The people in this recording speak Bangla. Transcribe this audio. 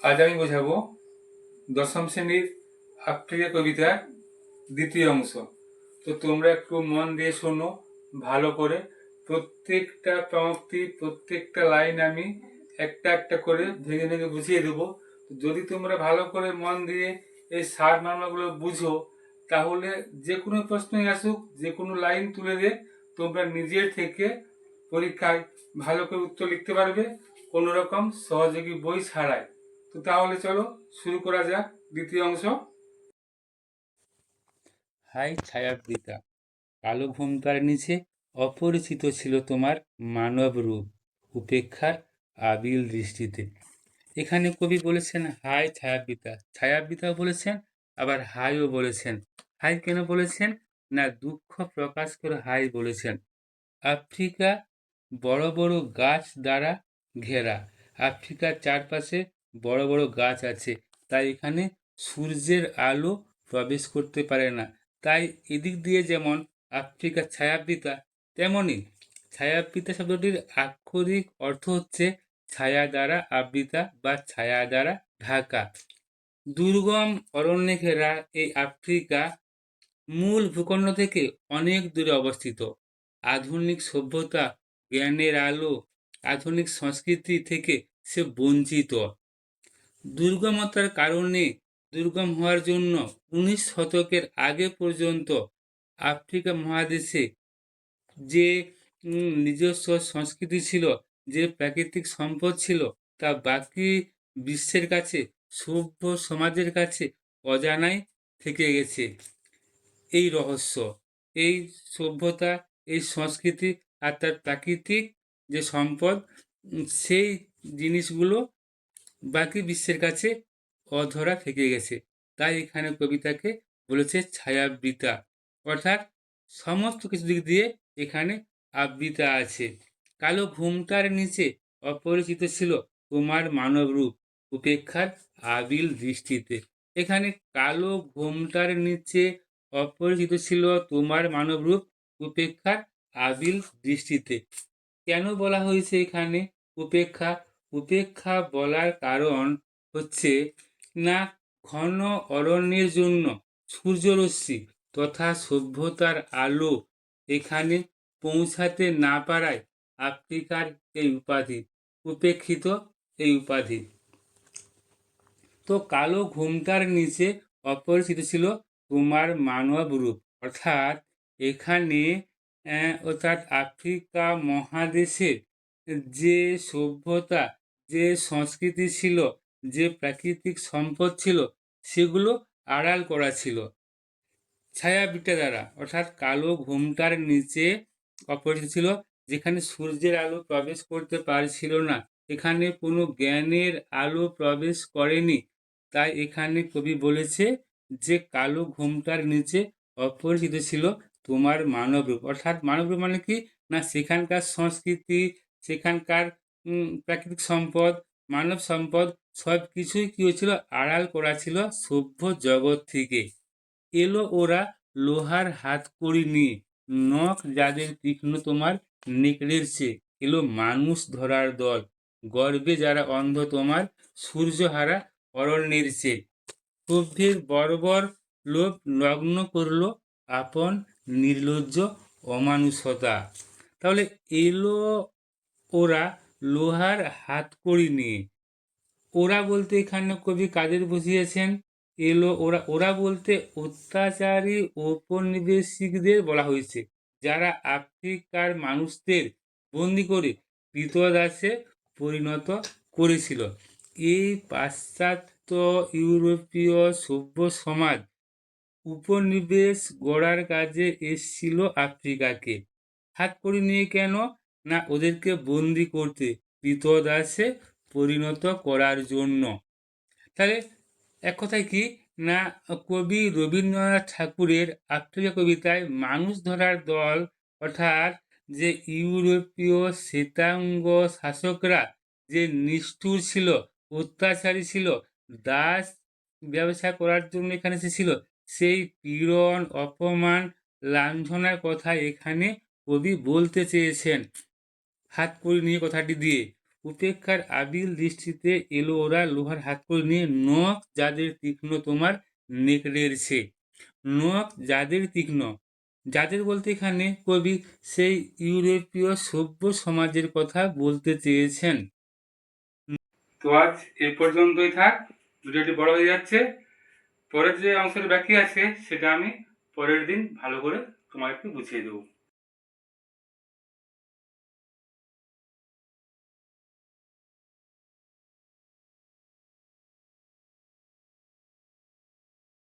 আজ আমি বোঝাবো দশম শ্রেণীর আফ্রিকা কবিতার দ্বিতীয় অংশ। তো তোমরা একটু মন দিয়ে শোনো ভালো করে। প্রত্যেকটা পংক্তি, প্রত্যেকটা লাইন আমি একটা একটা করে ভেঙে ভেঙে বুঝিয়ে দেবো। যদি তোমরা ভালো করে মন দিয়ে এই সারমর্মগুলো বুঝো, তাহলে যে কোনো প্রশ্নই আসুক, যে কোনো লাইন তুলে দিয়ে তোমরা নিজের থেকে পরীক্ষায় ভালো করে উত্তর লিখতে পারবে, কোনো রকম সহযোগী বই ছাড়াই। তো তাহলে চলো শুরু করা যাক দ্বিতীয় অংশ। হাই ছায়াবৃতা, কালো ঘোমটার নিচে অপরিচিত ছিল তোমার মানব রূপ, উপেক্ষার আবিল দৃষ্টিতে। এখানে কবি বলেছেন হাই ছায়াবৃতা, ছায়াবৃতাও বলেছেন, আবার হাইও বলেছেন। হাই কেন বলেছেন? না, দুঃখ প্রকাশ করে হাই বলেছেন। আফ্রিকা বড় বড় গাছ দ্বারা ঘেরা। আফ্রিকার চারপাশে বড় বড় গাছ আছে, তাই এখানে সূর্যের আলো প্রবেশ করতে পারে না। তাই এদিক দিয়ে যেমন আফ্রিকার ছায়াবৃতা, তেমনই ছায়াবৃতা শব্দটির আক্ষরিক অর্থ হচ্ছে ছায়া দ্বারা আবৃতা বা ছায়া দ্বারা ঢাকা। দুর্গম অরণ্যে ঘেরা এই আফ্রিকা মূল ভূখণ্ড থেকে অনেক দূরে অবস্থিত। আধুনিক সভ্যতা, জ্ঞানের আলো, আধুনিক সংস্কৃতি থেকে সে বঞ্চিত। দুর্গমতার কারণে, দুর্গম হওয়ার জন্য 19 শতকের আগে পর্যন্ত আফ্রিকা মহাদেশে যে নিজস্ব সংস্কৃতি ছিল, যে প্রাকৃতিক সম্পদ ছিল, তা বাকি বিশ্বের কাছে, সভ্য সমাজের কাছে অজানাই থেকে গেছে। এই রহস্য, এই সভ্যতা, এই সংস্কৃতি আর তার প্রাকৃতিক যে সম্পদ, সেই জিনিসগুলো বাকি বিশ্বের কাছে অধরা থেকে গেছে। তাই এখানে কবিতাকে বলেছে ছায়াবৃতা, অর্থাৎ সমস্ত কিছু দিক দিয়ে এখানে আবৃতা আছে। কালো ঘুমটার নিচে অপরিচিত ছিল তোমার মানব রূপ, উপেক্ষার আবিল দৃষ্টিতে। এখানে কালো ঘোমটার নিচে অপরিচিত ছিল তোমার মানব রূপ, উপেক্ষার আবিল দৃষ্টিতে। কেন বলা হয়েছে এখানে উপেক্ষা? উপেক্ষা বলার কারণ হচ্ছে, না, ঘন অরণ্যের জন্য সূর্যরশ্মি তথা সভ্যতার আলো এখানে পৌঁছাতে না পারায় আফ্রিকার এই উপাধি, উপেক্ষিত এই উপাধি। তো কালো ঘোমটার নিচে অপরিচিত ছিল তোমার মানব রূপ, অর্থাৎ এখানে অর্থাৎ আফ্রিকা মহাদেশের যে সভ্যতা, যে সংস্কৃতি ছিল, যে প্রাকৃতিক সম্পদ ছিল, সেগুলো আড়াল করা ছিল ছায়াবৃতা দ্বারা। অর্থাৎ কালো ঘোমটার নিচে অপরিচিত ছিল, যেখানে সূর্যের আলো প্রবেশ করতে পারছিল না, এখানে কোনো জ্ঞানের আলো প্রবেশ করেনি। তাই এখানে কবি বলেছে যে কালো ঘোমটার নিচে অপরিচিত ছিল তোমার মানবরূপ। অর্থাৎ মানবরূপ মানে কি? না, সেখানকার সংস্কৃতি, সেখানকার প্রাকৃতিক সম্পদ, মানব সম্পদ সব কিছুই কী হয়েছিল? আড়াল করা ছিল সভ্য জগৎ থেকে। এলো ওরা লোহার হাতকড়ি নিয়ে, নখ যাদের তীক্ষ্ণ তোমার নেকড়ের চেয়ে। এলো মানুষ ধরার দল, গর্বে যারা অন্ধ তোমার সূর্যহারা অরণ্যের চেয়ে। সভ্যের বর্বর লোভ নগ্ন করল আপন নির্লজ্জ অমানুষতা। তাহলে এলো ওরা লোহার হাতকড়ি নিয়ে। ওরা বলতে এখানে কবি কাদের বুঝিয়েছেন? এলো ওরা, ওরা বলতে অত্যাচারী ঔপনিবেশিকদের বলা হয়েছে, যারা আফ্রিকার মানুষদের বন্দি করে ক্রীতদাসে পরিণত করেছিল। এই পাশ্চাত্য ইউরোপীয় সভ্য সমাজ উপনিবেশ গড়ার কাজে এসছিল আফ্রিকাকে। হাতকড়ি নিয়ে কেন? না, ওদেরকে বন্দি করতে, ক্রীতদাসে পরিণত করার জন্য। তাহলে এক কথায় কি, না, কবি রবীন্দ্রনাথ ঠাকুরের আফ্রিকা কবিতায় মানুষ ধরার দল, অর্থাৎ যে ইউরোপীয় শ্বেতাঙ্গ শাসকরা যে নিষ্ঠুর ছিল, অত্যাচারী ছিল, দাস ব্যবসা করার জন্য এখানে এসেছিল, সেই পীড়ন, অপমান, লাঞ্ছনার কথা এখানে কবি বলতে চেয়েছেন হাতকড়ি নিয়ে কথাটি দিয়ে। উপেক্ষার আবিল দৃষ্টিতে এলো ওরা লোহার হাতকড়ি নিয়ে, নখ যাদের তীক্ষ্ণ তোমার নেকড়ের সে। নখ যাদের তীক্ষ্ণ, যাদের বলতে এখানে কবি সেই ইউরোপীয় সভ্য সমাজের কথা বলতে চেয়েছেন। তো আজ এ পর্যন্তই থাক, ভিডিওটি বড় হয়ে যাচ্ছে। পরের যে অংশের বাকি আছে সেটা আমি পরের দিন ভালো করে তোমাকে বুঝিয়ে দেবো।